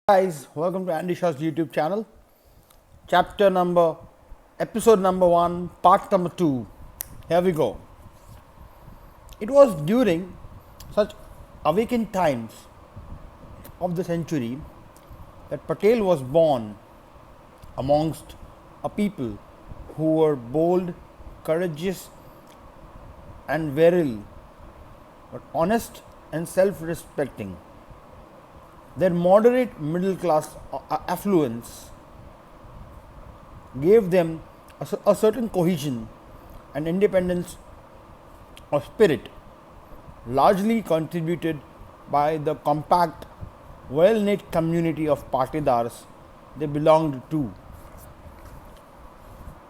Guys, welcome to Andy Shaw's YouTube channel. Episode number 1, part number 2. Here we go. It was during such awakened times of the century that Patel was born amongst a people who were bold, courageous, and virile, but honest and self respecting. Their moderate middle class affluence gave them a certain cohesion and independence of spirit, largely contributed by the compact, well knit community of Patidars they belonged to.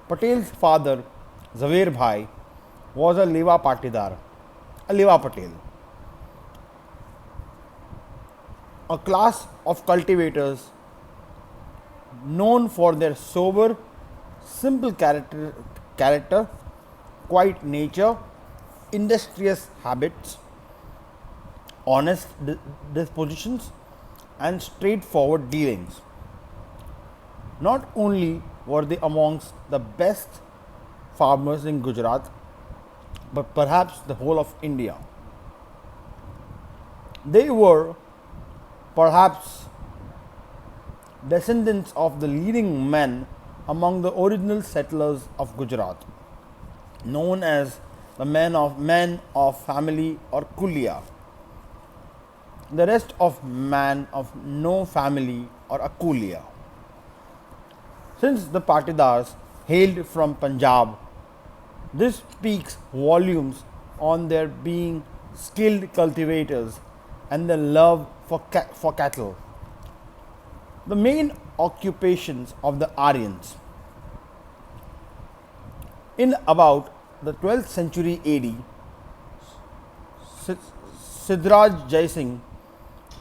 Patel's father, Zaver Bhai, was a Leva Patidar, a Leva Patel, a class of cultivators known for their sober, simple character, quiet nature, industrious habits, honest dispositions, and straightforward dealings. Not only were they amongst the best farmers in Gujarat, but perhaps the whole of India. They were perhaps descendants of the leading men among the original settlers of Gujarat, known as the men of family or kulia. The rest of man of no family or a kulia. Since the Patidars hailed from Punjab, this speaks volumes on their being skilled cultivators and their love for cattle. The main occupations of the Aryans. In about the 12th century AD, Siddharaj Jaisingh,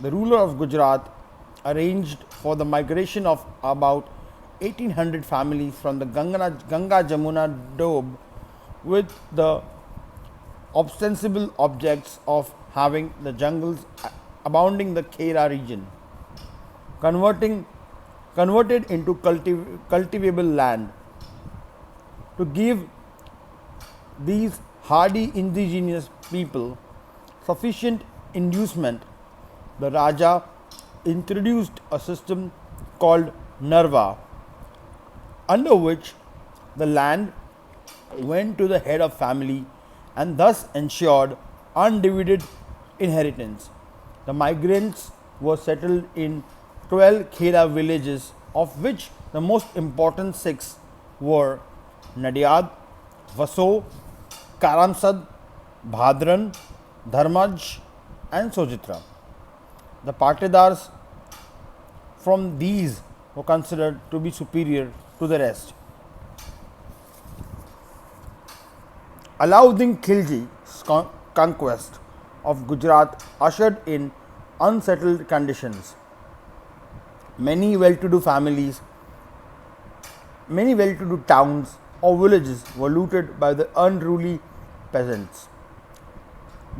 the ruler of Gujarat, arranged for the migration of about 1800 families from the Ganga Jamuna Doab with the ostensible objects of having the jungles abounding the Khera region converted into cultivable land. To give these hardy indigenous people sufficient inducement, the Raja introduced a system called Narva, under which the land went to the head of family and thus ensured undivided inheritance. The migrants were settled in 12 Khera villages, of which the most important 6 were Nadiad, Vaso, Karamsad, Bhadran, Dharmaj, and Sojitra. The Patidars from these were considered to be superior to the rest. Alauddin Khilji's conquest of Gujarat ushered in unsettled conditions. Many well-to-do towns or villages were looted by the unruly peasants.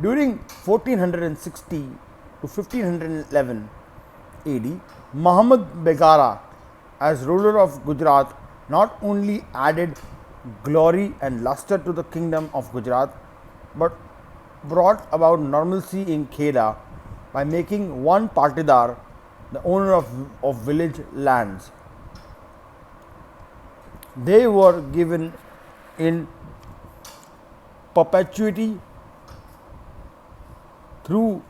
During 1460 to 1511 AD, Muhammad Begara, as ruler of Gujarat, not only added glory and luster to the kingdom of Gujarat, but brought about normalcy in Khera by making one Patidar the owner of village lands. They were given in perpetuity through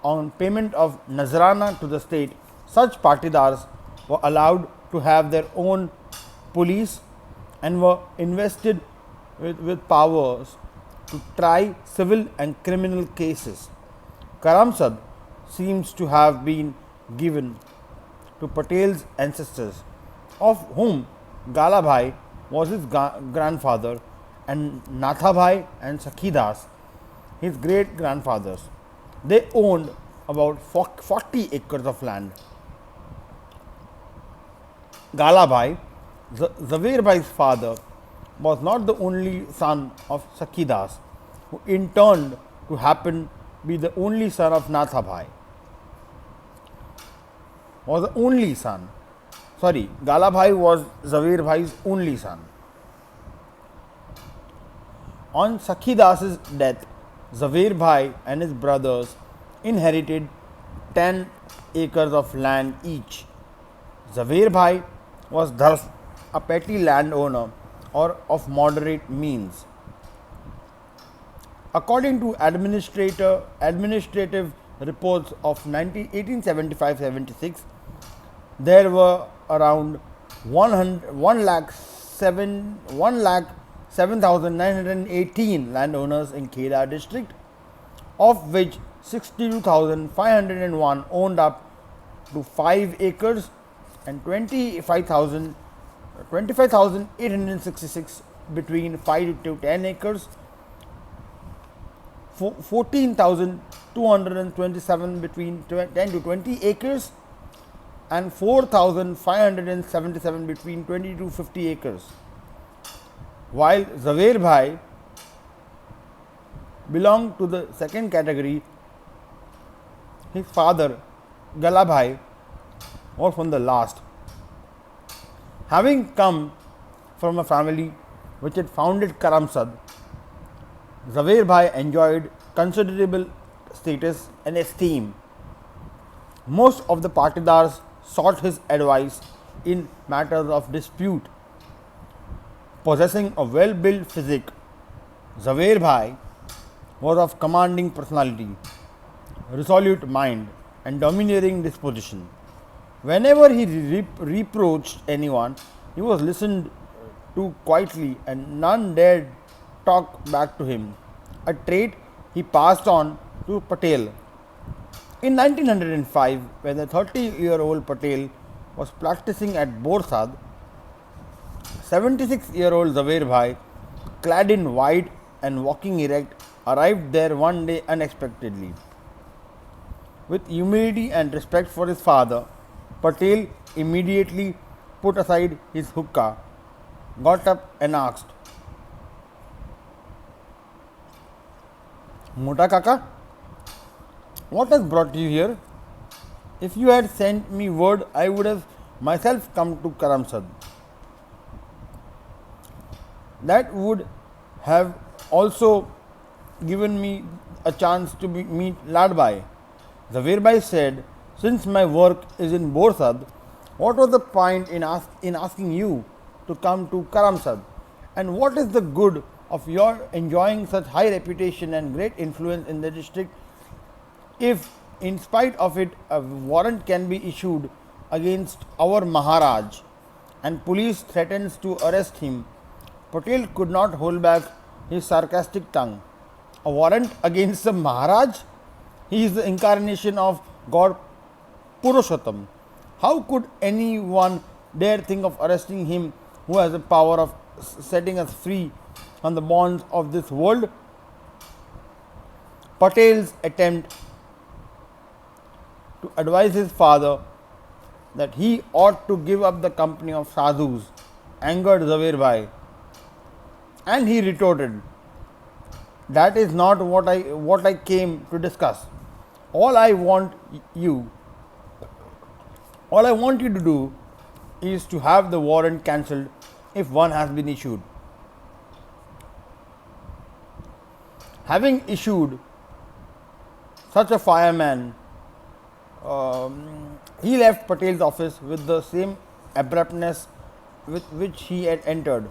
on payment of Nazrana to the state. Such Patidars were allowed to have their own police and were invested with powers to try civil and criminal cases. Karamsad seems to have been given to Patel's ancestors, of whom Galabhai was his grandfather and Nathabhai and Sakhidas his great grandfathers. They owned about 40 acres of land. Galabhai, Zaverbhai's father, was not the only son of Sakhidas, who in turn to happen be the only son of Nathabhai. was the only son. Sorry, Gala Bhai was Zavir Bhai's only son. On Sakhi Das's death, Zavir Bhai and his brothers inherited 10 acres of land each. Zavir Bhai was thus a petty landowner or of moderate means. According to administrative reports of 1875-76, there were around 1,07,918 landowners in Kheda district, of which 62,501 owned up to 5 acres and 25,866 between 5 to 10 acres, 14,227 between 10 to 20 acres, and 4,577 between 20 to 50 acres. While Zavir Bhai belonged to the second category, his father Gala Bhai was from the last. Having come from a family which had founded Karamsad, Zavir Bhai enjoyed considerable status and esteem. Most of the Patidars sought his advice in matters of dispute. Possessing a well-built physique, Zavir Bhai was of commanding personality, resolute mind, and domineering disposition. Whenever he reproached anyone, he was listened to quietly and none dared talk back to him, a trait he passed on to Patel. In 1905, when the 30-year-old Patel was practicing at Borsad, 76-year-old Zavir Bhai, clad in white and walking erect, arrived there one day unexpectedly. With humility and respect for his father, Patel immediately put aside his hookah, got up and asked, "Mota Kaka, what has brought you here? If you had sent me word, I would have myself come to Karamsad. That would have also given me a chance to meet Ladbai." Zavir Bhai said, "Since my work is in Borsad, what was the point in asking you to come to Karamsad? And what is the good of your enjoying such high reputation and great influence in the district if, in spite of it, a warrant can be issued against our Maharaj and police threatens to arrest him?" Patel could not hold back his sarcastic tongue. "A warrant against the Maharaj? He is the incarnation of God Purushottam. How could anyone dare think of arresting him who has the power of setting us free from the bonds of this world?" Patel's attempt to advise his father that he ought to give up the company of sadhus angered Zavir Bhai, and he retorted, "That is not what I came to discuss. All I want you to do is to have the warrant cancelled if one has been issued." Having issued such a fireman, he left Patel's office with the same abruptness with which he had entered.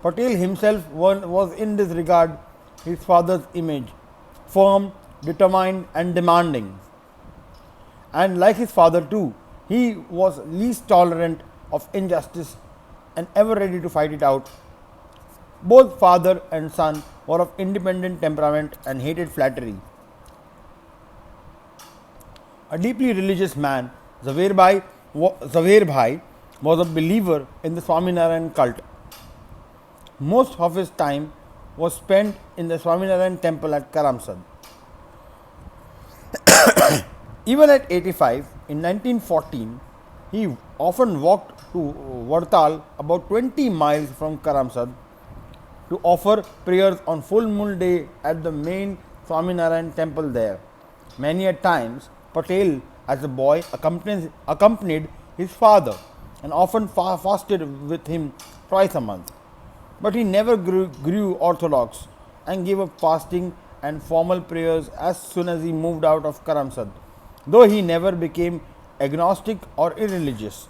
Patel himself was in this regard his father's image, firm, determined and demanding. And like his father too, he was least tolerant of injustice and ever ready to fight it out. Both father and son were of independent temperament and hated flattery. A deeply religious man, Zavir Bhai was a believer in the Swaminarayan cult. Most of his time was spent in the Swaminarayan temple at Karamsad. Even at 85, in 1914, he often walked to Vartal, about 20 miles from Karamsad, to offer prayers on full moon day at the main Swaminarayan temple there. Many a times, Patel, as a boy, accompanied his father and often fasted with him twice a month. But he never grew orthodox and gave up fasting and formal prayers as soon as he moved out of Karamsad, though he never became agnostic or irreligious.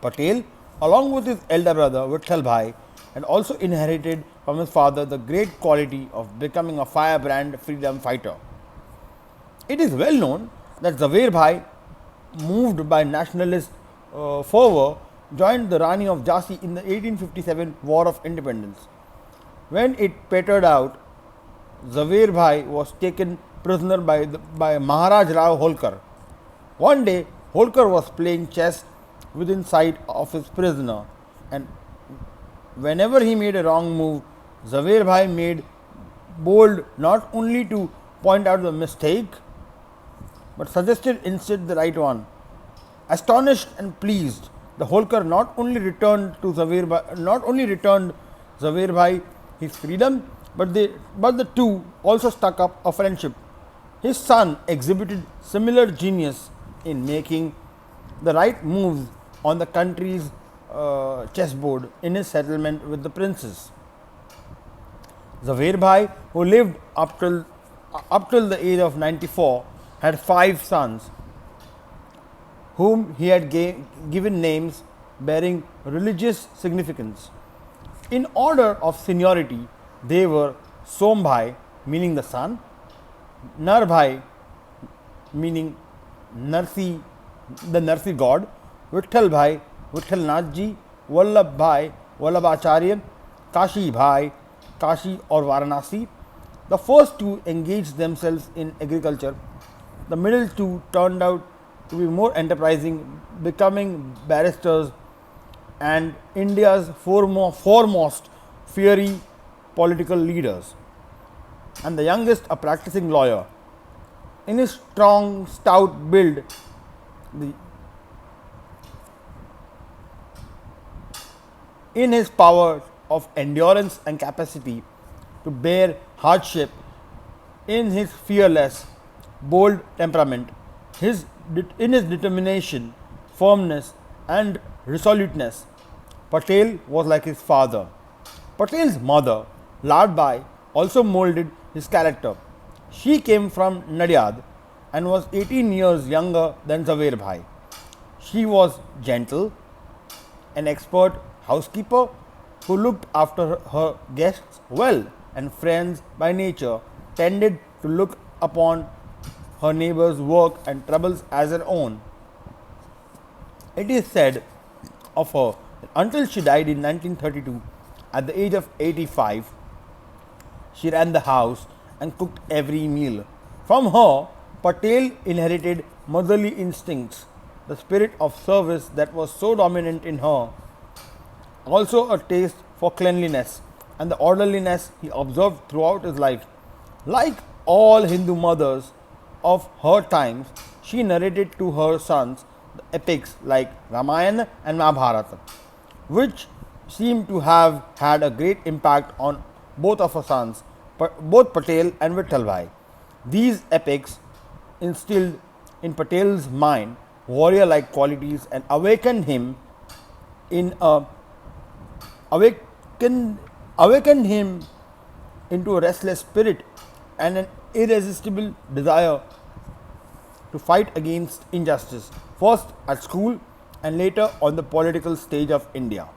Patel, along with his elder brother Vittal Bhai, had also inherited from his father the great quality of becoming a firebrand freedom fighter. It is well known that Zaver Bhai, moved by nationalist fervor, joined the Rani of Jhansi in the 1857 War of Independence. When it petered out, Zaver Bhai was taken prisoner by Maharaj Rao Holkar. One day, Holkar was playing chess within sight of his prisoner, and whenever he made a wrong move, Zaver Bhai made bold not only to point out the mistake but suggested instead the right one. Astonished and pleased, the Holkar not only returned Zaver Bhai his freedom, but the two also stuck up a friendship. His son exhibited similar genius in making the right moves on the country's chessboard in his settlement with the princes. Zaver Bhai, who lived up till the age of 94, had 5 sons, whom he had given names bearing religious significance. In order of seniority, they were Som Bhai, meaning the sun, Nar Bhai, meaning Narsi, the Narsi god, Vittal Bhai, Vittal Nath Ji, Vallabh Bhai, Vallabhacharya, Kashi Bhai, Kashi or Varanasi. The first two engaged themselves in agriculture. The middle two turned out to be more enterprising, becoming barristers and India's foremost fiery political leaders, and the youngest a practicing lawyer. In his strong, stout build, in his power of endurance and capacity to bear hardship, in his fearless, bold temperament, in his determination, firmness, and resoluteness, Patel was like his father. Patel's mother, Ladbai, also molded his character. She came from Nadiad and was 18 years younger than Zaver Bhai. She was gentle, an expert housekeeper who looked after her guests well, and friends by nature tended to look upon her neighbors' work and troubles as her own. It is said of her that until she died in 1932, at the age of 85, she ran the house and cooked every meal. From her, Patel inherited motherly instincts, the spirit of service that was so dominant in her, also a taste for cleanliness and the orderliness he observed throughout his life. Like all Hindu mothers of her times, she narrated to her sons the epics like Ramayana and Mahabharata, which seem to have had a great impact on both of her sons, both Patel and Vittal Bhai. These epics instilled in Patel's mind warrior-like qualities and awakened him into a restless spirit and an irresistible desire to fight against injustice, first at school and later on the political stage of India.